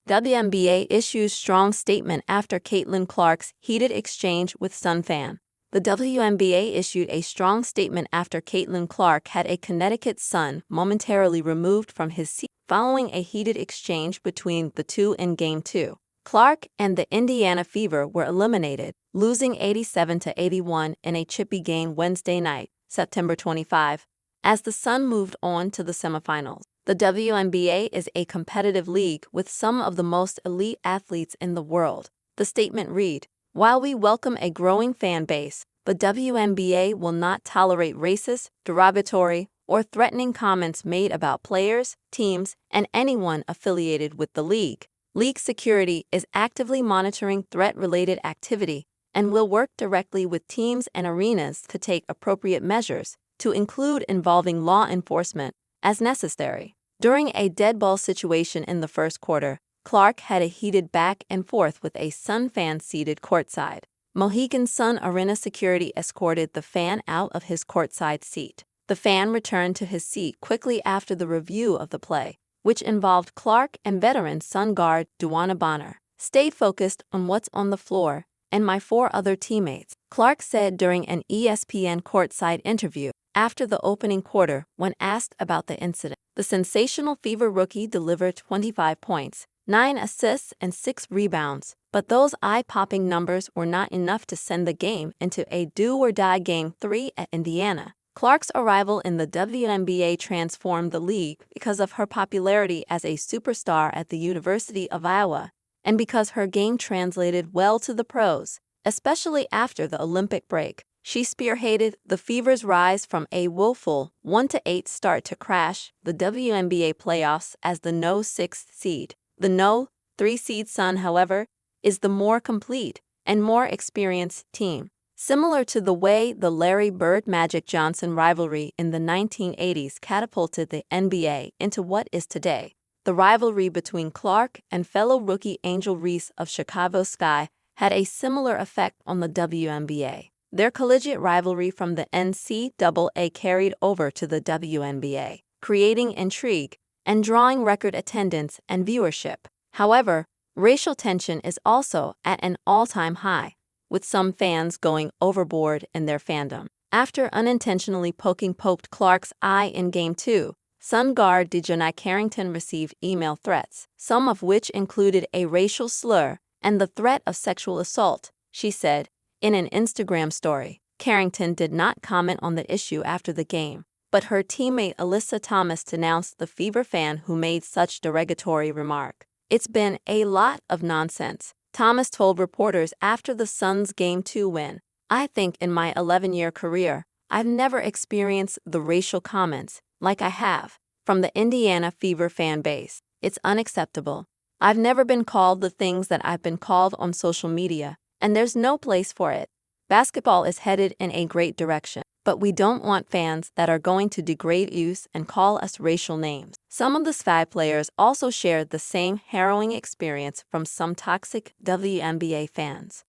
WNBA issues strong statement after Caitlin Clark's heated exchange with Sun fan. The WNBA issued a strong statement after Caitlin Clark had a Connecticut Sun momentarily removed from his seat following a heated exchange between the two in Game 2. Clark and the Indiana Fever were eliminated, losing 87-81 in a Chippy game Wednesday night, September 25, as the Sun moved on to the semifinals. The WNBA is a competitive league with some of the most elite athletes in the world. The statement read, "While we welcome a growing fan base, the WNBA will not tolerate racist, derogatory, or threatening comments made about players, teams, and anyone affiliated with the league. League security is actively monitoring threat-related activity and will work directly with teams and arenas to take appropriate measures, to include involving law enforcement, as necessary." During a dead ball situation in the first quarter, Clark had a heated back and forth with a Sun fan seated courtside. Mohegan Sun Arena security escorted the fan out of his courtside seat. The fan returned to his seat quickly after the review of the play, which involved Clark and veteran Sun guard Dewanna. "Stay focused on what's on the floor and my 4 other teammates," Clark said during an ESPN courtside interview after the opening quarter when asked about the incident. The sensational Fever rookie delivered 25 points, 9 assists, and 6 rebounds, but those eye-popping numbers were not enough to send the game into a do-or-die Game 3 at Indiana. Clark's arrival in the WNBA transformed the league because of her popularity as a superstar at the University of Iowa, and because her game translated well to the pros, especially after the Olympic break. She spearheaded the Fever's rise from a woeful 1-8 start to crash the WNBA playoffs as the no 6th seed. The no 3 seed Sun, however, is the more complete and more experienced team. Similar to the way the Larry Bird-Magic Johnson rivalry in the 1980s catapulted the NBA into what is today, the rivalry between Clark and fellow rookie Angel Reese of Chicago Sky had a similar effect on the WNBA. Their collegiate rivalry from the NCAA carried over to the WNBA, creating intrigue and drawing record attendance and viewership. However, racial tension is also at an all-time high, with some fans going overboard in their fandom. After unintentionally poked Clark's eye in Game 2, Sun guard Dewanna Carrington received email threats, some of which included a racial slur and the threat of sexual assault, she said in an Instagram story. Carrington did not comment on the issue after the game, but her teammate Alyssa Thomas denounced the Fever fan who made such derogatory remark. "It's been a lot of nonsense," Thomas told reporters after the Suns' Game 2 win. "I think in my 11-year career, I've never experienced the racial comments like I have from the Indiana Fever fan base. It's unacceptable. I've never been called the things that I've been called on social media, and there's no place for it. Basketball is headed in a great direction, but we don't want fans that are going to degrade us and call us racial names." Some of the Sky players also shared the same harrowing experience from some toxic WNBA fans.